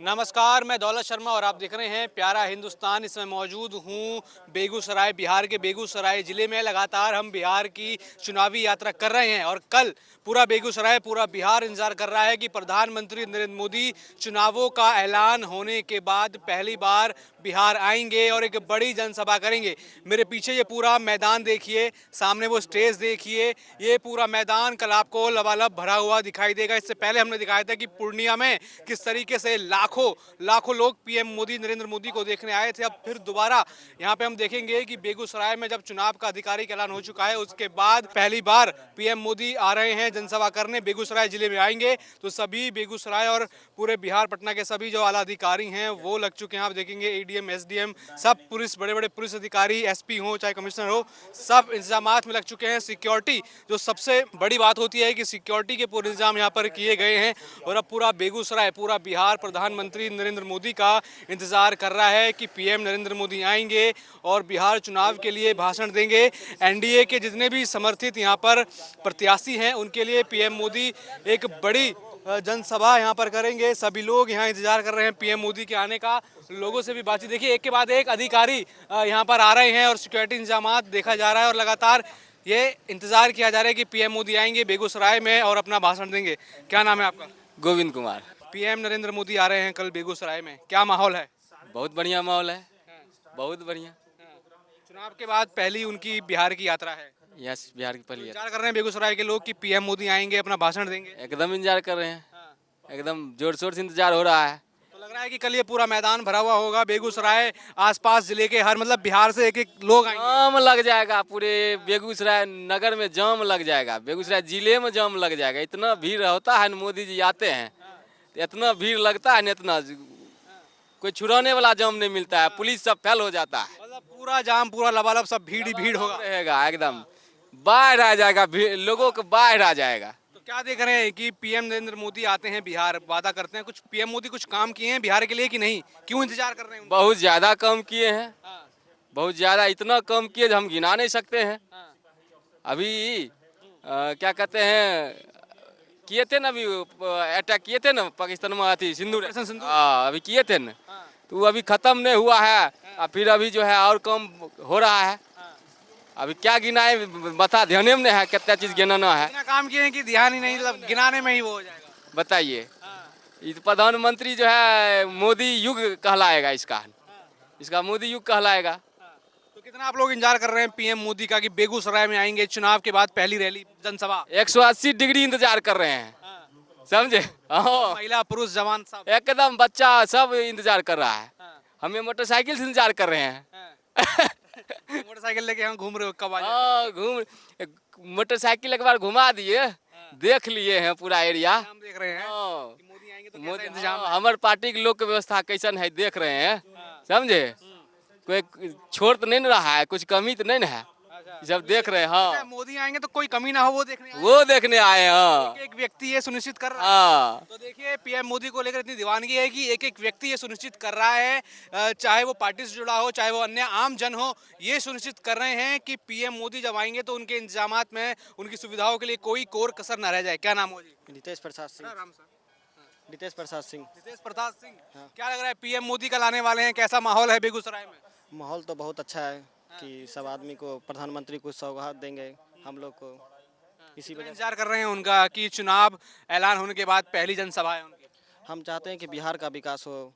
नमस्कार, मैं दौलत शर्मा और आप देख रहे हैं प्यारा हिंदुस्तान। इसमें मौजूद हूँ बेगूसराय, बिहार के बेगूसराय ज़िले में। लगातार हम बिहार की चुनावी यात्रा कर रहे हैं और कल पूरा बेगूसराय, पूरा बिहार इंतजार कर रहा है कि प्रधानमंत्री नरेंद्र मोदी चुनावों का ऐलान होने के बाद पहली बार बिहार आएंगे और एक बड़ी जनसभा करेंगे। मेरे पीछे ये पूरा मैदान देखिए, सामने वो स्टेज देखिए, ये पूरा मैदान कल आपको लबालब भरा हुआ दिखाई देगा। इससे पहले हमने दिखाया था कि पूर्णिया में किस तरीके से लाखों लोग पीएम मोदी, नरेंद्र मोदी को देखने आए थे। अब फिर दोबारा यहाँ पे हम देखेंगे कि बेगूसराय में जब चुनाव का आधिकारिक ऐलान हो चुका है, उसके बाद पहली बार पीएम मोदी आ रहे हैं जनसभा करने, बेगूसराय जिले में आएंगे। तो सभी बेगूसराय और पूरे बिहार, पटना के सभी जो आला अधिकारी हैं वो लग चुके हैं। आप देखेंगे एडीएम, एसडीएम, सब पुलिस, बड़े बड़े पुलिस अधिकारी, एसपी हो चाहे कमिश्नर हो, सब इंतजामात में लग चुके हैं। सिक्योरिटी, जो सबसे बड़ी बात होती है कि सिक्योरिटी के पूरे इंतजाम यहाँ पर किए गए हैं। और अब पूरा बेगूसराय, पूरा बिहार प्रधानमंत्री नरेंद्र मोदी का इंतजार कर रहा है कि पीएम नरेंद्र मोदी आएंगे और बिहार चुनाव के लिए भाषण देंगे। एनडीए के जितने भी समर्थित यहाँ पर प्रत्याशी हैं उनके लिए पीएम मोदी एक बड़ी जनसभा यहाँ पर करेंगे। सभी लोग यहाँ इंतजार कर रहे हैं पीएम मोदी के आने का। लोगों से भी बातचीत, देखिए एक के बाद एक अधिकारी यहाँ पर आ रहे हैं और सिक्योरिटी इंतजामात देखा जा रहा है और लगातार ये इंतजार किया जा रहा है कि पीएम मोदी आएंगे बेगूसराय में और अपना भाषण देंगे। क्या नाम है आपका? गोविंद कुमार। पीएम नरेंद्र मोदी आ रहे हैं कल बेगूसराय में, क्या माहौल है? बहुत बढ़िया माहौल है, बहुत बढ़िया। चुनाव के बाद पहली उनकी बिहार की यात्रा है। यस, बिहार की पहली इंतजार कर रहे हैं बेगूसराय के लोग कि पीएम मोदी आएंगे, अपना भाषण देंगे। एकदम इंतजार कर रहे हैं, एकदम जोर शोर से इंतजार हो रहा है। तो लग रहा है कि कल ये पूरा मैदान भरा हुआ होगा। बेगूसराय आसपास जिले के हर, मतलब बिहार से एक एक लोग आएंगे। जाम लग जाएगा, पूरे बेगूसराय नगर में जाम लग जाएगा, बेगूसराय जिले में जाम लग जाएगा। इतना भीड़ होता है, मोदी जी आते हैं इतना भीड़ लगता है, इतना कोई छुड़ाने वाला जाम नहीं मिलता है, पुलिस सब फेल हो जाता है। मतलब पूरा जाम, पूरा लबालब, सब भीड़ ही भीड़ होगा रहेगा, एकदम बाढ़ आ जाएगा, लोगों को बाढ़ आ जाएगा। तो क्या देख रहे हैं कि पीएम नरेंद्र मोदी आते हैं बिहार, वादा करते हैं कुछ, पीएम मोदी कुछ काम किए हैं बिहार के लिए कि नहीं? क्यों इंतजार कर रहे हैं उनका? बहुत ज्यादा काम किए हैं, हाँ, बहुत ज्यादा, इतना कम किए हम गिना नहीं सकते हैं। हाँ। अभी क्या कहते हैं, किए थे ना, अभी अटैक किए थे ना पाकिस्तान में, आती सिंदूर, अभी किए थे ना, तो वो अभी खत्म नहीं हुआ है। और फिर अभी जो है और कम हो रहा है। अभी क्या गिनाए, बता ध्यान में नहीं है, कितना चीज गिनाना है। इतना काम किए हैं कि ध्यान ही नहीं, मतलब गिनाने में ही वो हो जाएगा। बताइए, ये प्रधानमंत्री जो है मोदी युग कहलाएगा, इसका मोदी युग कहलाएगा। तो कितना आप लोग इंतजार कर रहे हैं पीएम मोदी का कि बेगूसराय में आएंगे, चुनाव के बाद पहली रैली, जनसभा? 180 डिग्री इंतजार कर रहे हैं, समझे? महिला, पुरुष, जवान सब एकदम, बच्चा सब इंतजार कर रहा है। हमें मोटरसाइकिल से इंतजार कर रहे हैं। मोटरसाइकिल लेके यहाँ घूम रहे हो, कब आ जाए? हाँ, मोटरसाइकिल एक बार घुमा दिए, देख लिए हैं पूरा एरिया। हम देख रहे हैं हाँ, कि मोदी आएंगे तो कैसा इंतजाम है। हमारे पार्टी के लोग की व्यवस्था कैसन है देख रहे हैं, समझे? कोई छोड़ तो नहीं न रहा है, कुछ कमी तो नहीं न है, जब देख रहे हैं। हाँ, मोदी आएंगे तो कोई कमी ना हो, वो देखने आए हैं। वो देखने आए हैं। हाँ, एक व्यक्ति ये सुनिश्चित कर रहा है। हाँ, तो देखिए पीएम मोदी को लेकर इतनी दीवानगी है कि एक एक व्यक्ति ये सुनिश्चित कर रहा है, चाहे वो पार्टी से जुड़ा हो, चाहे वो अन्य आम जन हो, ये सुनिश्चित कर रहे हैं कि पीएम मोदी जब आएंगे तो उनके इंतजामात में, उनकी सुविधाओं के लिए कोई कोर कसर न रह जाए। क्या नाम हो जी? नितेश प्रसाद सिंह। राम सर। नितेश प्रसाद सिंह। नितेश प्रताप सिंह। क्या लग रहा है पीएम मोदी कल आने वाले हैं, कैसा माहौल है बेगूसराय में? माहौल तो बहुत अच्छा है कि सब आदमी को, प्रधानमंत्री को सौगात देंगे हम लोग को, इसी वजह से इंतजार कर रहे हैं उनका कि चुनाव ऐलान होने के बाद पहली जनसभा है उनकी। हम चाहते हैं कि बिहार का विकास हो,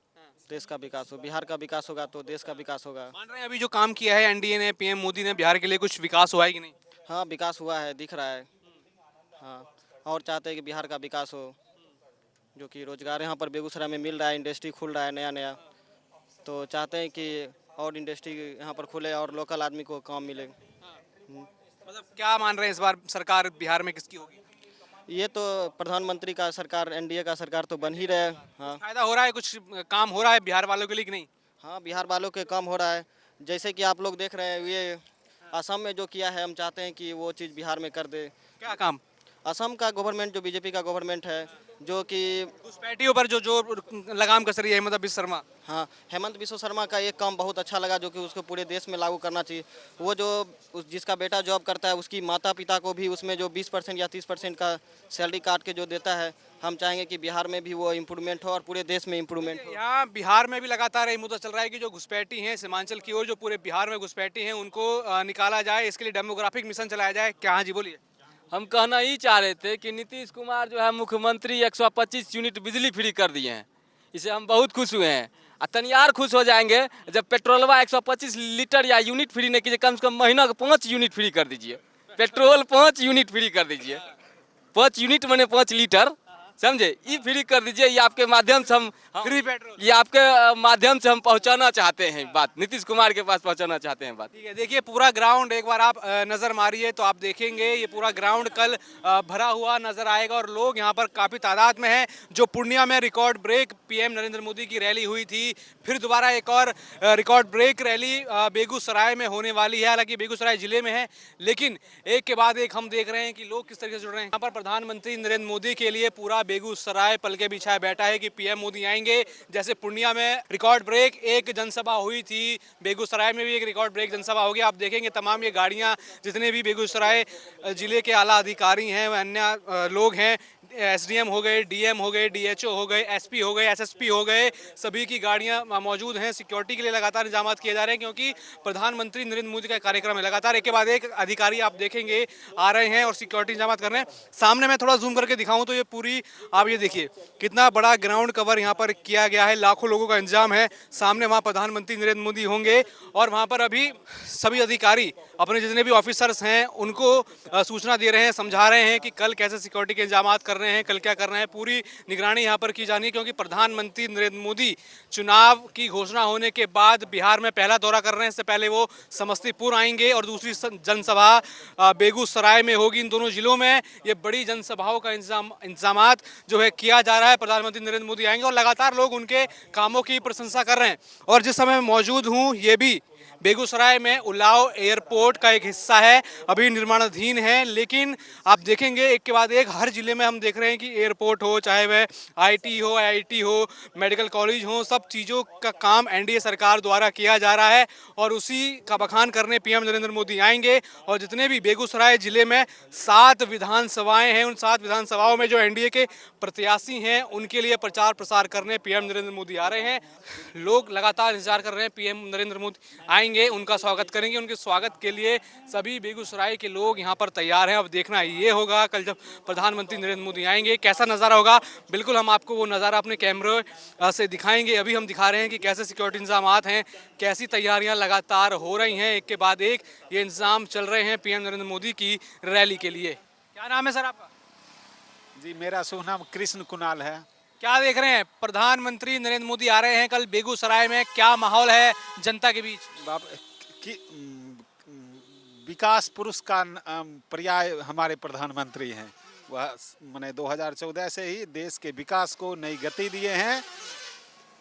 देश का विकास हो। बिहार का विकास होगा तो देश का विकास होगा। मान रहे हैं अभी जो काम किया है एनडीए ने, पीएम मोदी ने बिहार के लिए, कुछ विकास हुआ है कि नहीं? हाँ, विकास हुआ है, दिख रहा है। हाँ, और चाहते हैं कि बिहार का विकास हो, जो कि रोजगार यहाँ पर बेगूसराय में मिल रहा है, इंडस्ट्री खुल रहा है नया नया, तो चाहते हैं कि और इंडस्ट्री यहाँ पर खुले और लोकल आदमी को काम मिले। मतलब क्या मान रहे हैं इस बार सरकार बिहार में किसकी होगी? ये तो प्रधानमंत्री का सरकार, एनडीए का सरकार तो बन ही रहे। हाँ, फायदा हो रहा है, कुछ काम हो रहा है बिहार वालों के लिए कि नहीं? हाँ, बिहार वालों के काम हो रहा है। जैसे कि आप लोग देख रहे हैं, ये असम में जो किया है, हम चाहते हैं कि वो चीज़ बिहार में कर दे। क्या काम? असम का गवर्नमेंट, जो बीजेपी का गवर्नमेंट है, जो कि घुसपैठियों पर जो जो लगाम कस रही है हिमंता बिस्वा शर्मा। हाँ, हेमंत बिस्वा शर्मा का एक काम बहुत अच्छा लगा जो कि उसको पूरे देश में लागू करना चाहिए। वो जो जिसका बेटा जॉब करता है उसकी माता पिता को भी उसमें जो 20% या 30% का सैलरी काट के जो देता है, हम चाहेंगे कि बिहार में भी वो इम्प्रूवमेंट हो और पूरे देश में इम्प्रूवमेंट हो। यहाँ बिहार में भी लगातार यही मुद्दा चल रहा है कि जो घुसपैठी हैं सीमांचल की ओर, जो पूरे बिहार में घुसपैठी हैं, उनको निकाला जाए, इसके लिए डेमोग्राफिक मिशन चलाया जाए। क्या हाँ जी बोलिए। हम कहना ही चाह रहे थे कि नीतीश कुमार जो है मुख्यमंत्री 125 यूनिट बिजली फ्री कर दिए हैं, इससे हम बहुत खुश हुए हैं। और तनियार खुश हो जाएंगे जब पेट्रोलवा 125 लीटर या यूनिट फ्री नहीं कीजिए, कम से कम महीना का 5 यूनिट फ्री कर दीजिए। पेट्रोल 5 यूनिट फ्री कर दीजिए, 5 यूनिट मैंने 5 लीटर, समझे, ये फ्री कर दीजिए। ये आपके माध्यम से हम फ्री पेट्रोल। ये आपके माध्यम से हम पहुंचाना चाहते हैं बात, नीतीश कुमार के पास पहुंचाना चाहते हैं बात। ठीक है, देखिए पूरा ग्राउंड एक बार आप नज़र मारिए तो आप देखेंगे ये पूरा ग्राउंड कल भरा हुआ नजर आएगा और लोग यहाँ पर काफ़ी तादाद में हैं। जो पूर्णिया में record break PM Narendra Modi की रैली हुई थी, फिर दोबारा एक और रिकॉर्ड ब्रेक रैली बेगूसराय में होने वाली है। हालांकि बेगूसराय जिले में है, लेकिन एक के बाद एक हम देख रहे हैं कि लोग किस तरीके से जुड़ रहे हैं। यहाँ पर प्रधानमंत्री नरेंद्र मोदी के लिए पूरा बेगूसराय पलके बिछाए बैठा है कि पीएम मोदी आएंगे। जैसे पूर्णिया में रिकॉर्ड ब्रेक एक जनसभा हुई थी, बेगूसराय में भी एक रिकॉर्ड ब्रेक जनसभा होगी। आप देखेंगे तमाम ये गाड़ियां, जितने भी बेगूसराय जिले के आला अधिकारी हैं, अन्य लोग हैं, एसडीएम हो गए, डीएम हो गए, डीएचओ हो गए, एसपी हो गए, एसएसपी हो गए, सभी की गाड़ियां मौजूद हैं। सिक्योरिटी के लिए लगातार इंतजाम किए जा रहे हैं क्योंकि प्रधानमंत्री नरेंद्र मोदी का कार्यक्रम है। लगातार एक के बाद एक अधिकारी आप देखेंगे आ रहे हैं और सिक्योरिटी इंतजाम कर रहे हैं। सामने मैं थोड़ा जूम करके दिखाऊं तो ये पूरी आप ये देखिए कितना बड़ा ग्राउंड कवर यहाँ पर किया गया है, लाखों लोगों का इंतजाम है। सामने वहाँ प्रधानमंत्री नरेंद्र मोदी होंगे और वहाँ पर अभी सभी अधिकारी अपने जितने भी ऑफिसर्स हैं उनको सूचना दे रहे हैं, समझा रहे हैं कि कल कैसे सिक्योरिटी के इंतजाम कर रहे हैं, कल क्या करना है। पूरी निगरानी यहाँ पर की जानी है क्योंकि प्रधानमंत्री नरेंद्र मोदी चुनाव की घोषणा होने के बाद बिहार में पहला दौरा कर रहे हैं। इससे पहले वो समस्तीपुर आएंगे और दूसरी जनसभा बेगूसराय में होगी। इन दोनों जिलों में ये बड़ी जनसभाओं का इंतजामात जो है किया जा रहा है। प्रधानमंत्री नरेंद्र मोदी आएंगे और लगातार लोग उनके कामों की प्रशंसा कर रहे हैं। और जिस समय मौजूद हूँ ये भी बेगूसराय में उलाव एयरपोर्ट का एक हिस्सा है, अभी निर्माणाधीन है, लेकिन आप देखेंगे एक के बाद एक हर जिले में हम देख रहे हैं कि एयरपोर्ट हो, चाहे वह आईटी हो, आईआईटी हो, मेडिकल कॉलेज हो, सब चीज़ों का काम एनडीए सरकार द्वारा किया जा रहा है और उसी का बखान करने पीएम नरेंद्र मोदी आएंगे। और जितने भी बेगूसराय जिले में 7 विधानसभाएं हैं, उन 7 विधानसभाओं में जो एनडीए के प्रत्याशी हैं उनके लिए प्रचार प्रसार करने पीएम नरेंद्र मोदी आ रहे हैं। लोग लगातार इंतजार कर रहे हैं पीएम नरेंद्र मोदी आएंगे, उनका स्वागत करेंगे। उनके स्वागत के लिए सभी बेगूसराय के लोग यहाँ पर तैयार हैं। अब देखना ये होगा कल जब प्रधानमंत्री नरेंद्र मोदी आएंगे कैसा नज़ारा होगा। बिल्कुल हम आपको वो नज़ारा अपने कैमरे से दिखाएंगे। अभी हम दिखा रहे हैं कि कैसे सिक्योरिटी इंतजामात हैं, कैसी तैयारियां लगातार हो रही हैं, एक के बाद एक ये इंतजाम चल रहे हैं पीएम नरेंद्र मोदी की रैली के लिए। क्या नाम है सर आपका? जी, मेरा शुभ नाम कृष्ण कुणाल है। क्या देख रहे हैं, प्रधानमंत्री नरेंद्र मोदी आ रहे हैं कल बेगूसराय में, क्या माहौल है जनता के बीच? विकास पुरुष का पर्याय हमारे प्रधानमंत्री हैं। वह मैंने 2014 से ही देश के विकास को नई गति दिए हैं।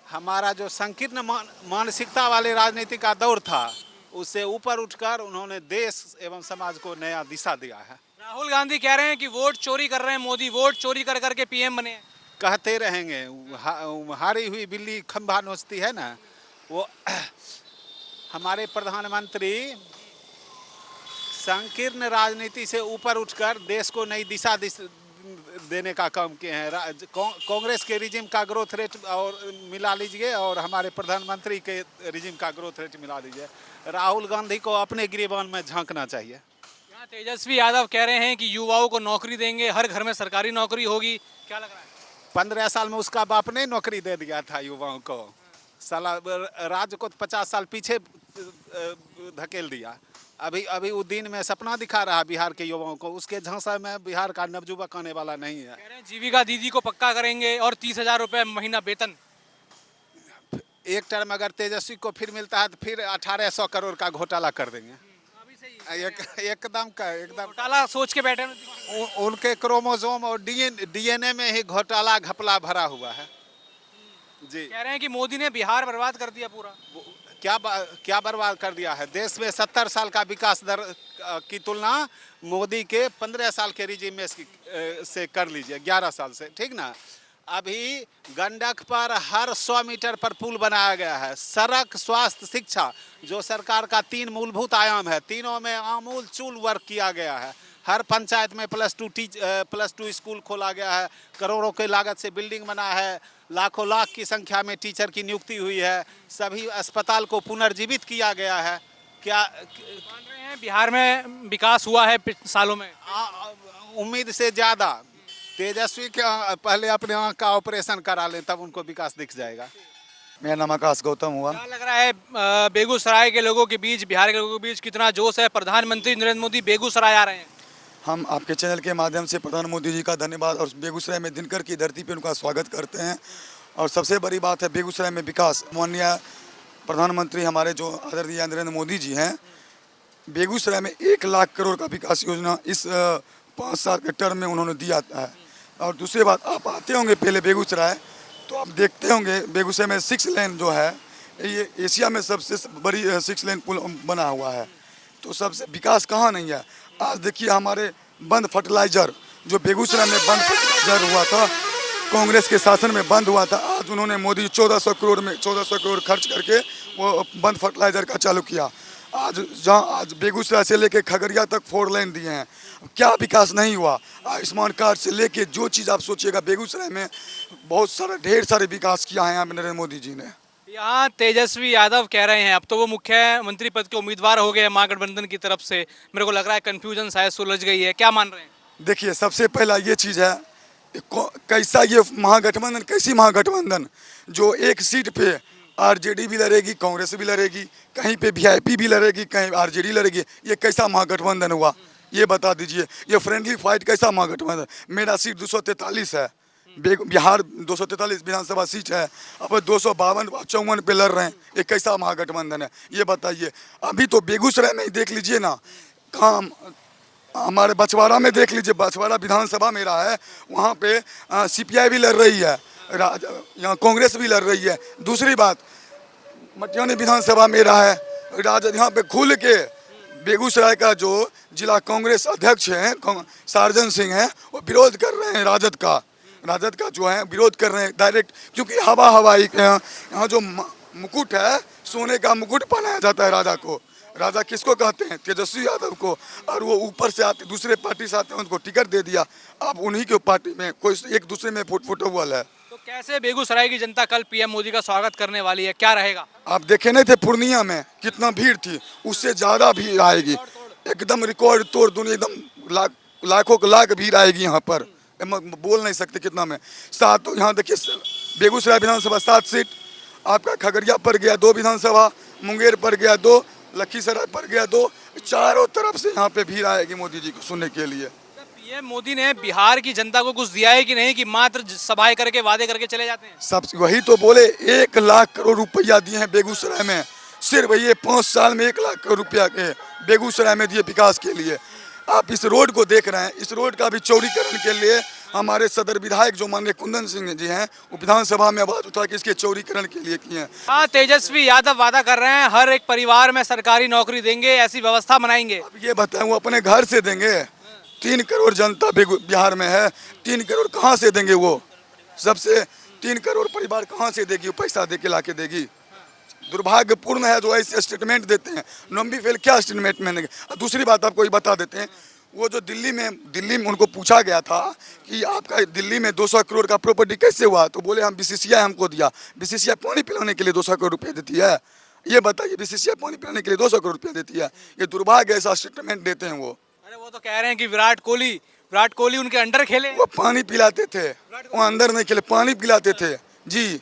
हमारा जो संकीर्ण मानसिकता वाले राजनीति का दौर था उससे ऊपर उठकर उन्होंने देश एवं समाज को नया दिशा दिया है। राहुल गांधी कह रहे हैं कि वोट चोरी कर रहे हैं मोदी, वोट चोरी कर करके पीएम बने हैं। कहते रहेंगे, हारी हुई बिल्ली खंभा नोचती है ना, वो हमारे प्रधानमंत्री संकीर्ण राजनीति से ऊपर उठकर देश को नई दिशा देने का काम किए हैं। कांग्रेस के रिजिम का ग्रोथ रेट और मिला लीजिए और हमारे प्रधानमंत्री के रिजिम का ग्रोथ रेट मिला लीजिए। राहुल गांधी को अपने गिरेबान में झांकना चाहिए। यहाँ तेजस्वी यादव कह रहे हैं कि युवाओं को नौकरी देंगे, हर घर में सरकारी नौकरी होगी, क्या लग रहा है? 15 साल में उसका बाप ने नौकरी दे दिया था युवाओं को। साला राज्य को 50 साल पीछे धकेल दिया। अभी वो दिन में सपना दिखा रहा बिहार के युवाओं को। उसके झांसा में बिहार का नवजुवक आने वाला नहीं है। कह रहे हैं जीविका दीदी को पक्का करेंगे और 30,000 रुपये महीना वेतन। एक टर्म अगर तेजस्वी को फिर मिलता है तो फिर 1800 करोड़ का घोटाला कर देंगे। एकदम घोटाला सोच के बैठे उनके क्रोमोसोम और डीएनए में ही घोटाला घपला भरा हुआ है जी। कह रहे हैं कि मोदी ने बिहार बर्बाद कर दिया पूरा। क्या बर्बाद कर दिया है। देश में 70 साल का विकास दर की तुलना मोदी के 15 साल के रिजीम में से कर लीजिए, 11 साल से, ठीक ना। अभी गंडक पर हर 100 मीटर पर पुल बनाया गया है। सड़क, स्वास्थ्य, शिक्षा, जो सरकार का 3 मूलभूत आयाम है, तीनों में आमूल चूल वर्क किया गया है। हर पंचायत में +2 स्कूल खोला गया है। करोड़ों के लागत से बिल्डिंग बना है। लाखों लाख की संख्या में टीचर की नियुक्ति हुई है। सभी अस्पताल को पुनर्जीवित किया गया है। क्या मान रहे हैं बिहार में विकास हुआ है सालों में? उम्मीद से ज़्यादा। तेजस्वी के पहले अपने आँख का ऑपरेशन करा लें, तब उनको विकास दिख जाएगा। मेरा नाम आकाश गौतम हुआ। क्या लग रहा है बेगूसराय के लोगों के बीच, बिहार के लोगों के बीच कितना जोश है? प्रधानमंत्री नरेंद्र मोदी बेगूसराय आ रहे हैं। हम आपके चैनल के माध्यम से प्रधानमंत्री मोदी जी का धन्यवाद और बेगूसराय में दिनकर की धरती पे उनका स्वागत करते हैं। और सबसे बड़ी बात है बेगूसराय में विकास। माननीय प्रधानमंत्री हमारे जो आदरणीय नरेंद्र मोदी जी हैं, बेगूसराय में 1 लाख करोड़ का विकास योजना इस 5 साल के टर्म में उन्होंने दिया है। और दूसरी बात, आप आते होंगे पहले बेगूसराय तो आप देखते होंगे बेगूसराय में 6 लेन जो है, ये एशिया में सबसे बड़ी 6 लेन पुल बना हुआ है। तो सबसे विकास कहाँ नहीं है। आज देखिए हमारे बंद फर्टिलाइजर, जो बेगूसराय में बंद फर्टिलाइजर हुआ था, कांग्रेस के शासन में बंद हुआ था, आज उन्होंने मोदी 1400 करोड़ खर्च करके वो बंद फर्टिलाइजर का चालू किया। आज बेगूसराय से लेके खगड़िया तक 4 लेन दिए हैं। क्या विकास नहीं हुआ। आयुष्मान कार्ड से लेके जो चीज़ आप सोचिएगा, बेगूसराय में बहुत सारा ढेर सारे विकास किया है यहाँ नरेंद्र मोदी जी ने। यहाँ तेजस्वी यादव कह रहे हैं अब तो वो मुख्यमंत्री पद के उम्मीदवार हो गए महागठबंधन की तरफ से। मेरे को लग रहा है कंफ्यूजन शायद सुलझ गई है। क्या मान रहे हैं? देखिए, सबसे पहला ये चीज़ है, कैसा ये महागठबंधन, कैसी महागठबंधन जो एक सीट पे आरजेडी भी लड़ेगी, कांग्रेस भी लड़ेगी, कहीं पे वीआईपी भी लड़ेगी, कहीं आरजेडी लड़ेगी। ये कैसा महागठबंधन हुआ, ये बता दीजिए। ये फ्रेंडली फाइट कैसा महागठबंधन। मेरा सीट 243 है, बिहार 243 विधानसभा सीट है, अब 252-54 पे लड़ रहे हैं। ये कैसा महागठबंधन है, ये बताइए। अभी तो बेगूसराय में ही देख लीजिए ना, काम हमारे बछवाड़ा में देख लीजिए, बछवाड़ा विधानसभा मेरा है, वहाँ पे सीपीआई भी लड़ रही है, यहाँ कांग्रेस भी लड़ रही है। दूसरी बात, मटियानी विधानसभा मेरा है, राजद यहाँ पे खुल के बेगूसराय का जो जिला कांग्रेस अध्यक्ष हैं सार्जन सिंह हैं, वो विरोध कर रहे हैं राजद का जो है विरोध कर रहे हैं डायरेक्ट। क्योंकि हवाई यहाँ जो मुकुट है, सोने का मुकुट पहनाया जाता है राजा को। राजा किसको कहते हैं? तेजस्वी यादव को। और वो ऊपर से आते, दूसरे पार्टी से आते हैं, उनको टिकट दे दिया। अब उन्हीं के पार्टी में कोई एक दूसरे में फुटबॉल है। तो कैसे बेगूसराय की जनता कल पीएम मोदी का स्वागत करने वाली है? क्या रहेगा? आप देखे नहीं थे पूर्णिया में कितना भीड़ थी, उससे ज़्यादा भीड़ आएगी। एकदम रिकॉर्ड तोड़ दुनिया, एकदम लाखों लाख भीड़ आएगी यहाँ पर। बोल नहीं सकते कितना में। 7 यहाँ देखिए, बेगूसराय विधानसभा 7 सीट, आपका खगड़िया पर गया 2 विधानसभा, मुंगेर पर गया 2, लखीसराय पर गया 2। चारों तरफ से यहाँ पे भीड़ आएगी मोदी जी को सुनने के लिए। पीएम मोदी ने बिहार की जनता को कुछ दिया है कि नहीं, कि मात्र सभाएं करके वादे करके चले जाते हैं? सब वही तो बोले, 1 लाख करोड़ रुपया दिए हैं बेगूसराय में। सिर्फ ये 5 साल में 1 लाख करोड़ रुपया के बेगूसराय में दिए विकास के लिए। आप इस रोड को देख रहे हैं, इस रोड का भी चौड़ीकरण के लिए हमारे सदर विधायक जो माननीय कुंदन सिंह जी हैं, वो विधानसभा में आवाज उठा के इसके चौड़ीकरण के लिए किए हैं। हाँ, तेजस्वी यादव वादा कर रहे हैं हर एक परिवार में सरकारी नौकरी देंगे, ऐसी व्यवस्था बनाएंगे। अब ये बताएं, वो अपने घर से देंगे? 3 करोड़ जनता बिहार में है, 3 करोड़ कहाँ से देंगे वो? सबसे 3 करोड़ परिवार कहाँ से देगी? पैसा दे के ला के देगी? दुर्भाग्यपूर्ण है जो ऐसे स्टेटमेंट देते हैं। नंबी फेल क्या स्टेटमेंट में। दूसरी बात आपको ये बता देते हैं, वो जो दिल्ली में उनको पूछा गया था कि आपका दिल्ली में 200 करोड़ का प्रॉपर्टी कैसे हुआ, तो बोले हम बीसीसीआई हमको दिया। बीसीसीआई पानी पिलाने के लिए 200 करोड़ रुपये देती है? ये बताइए, बीसीसीआई पानी पिलाने के लिए 200 करोड़ रुपये देती है? ये दुर्भाग्य, ऐसा स्टेटमेंट देते हैं वो। अरे वो तो कह रहे हैं कि विराट कोहली उनके अंडर खेले। वो पानी पिलाते थे, वो अंदर नहीं खेले, पानी पिलाते थे जी।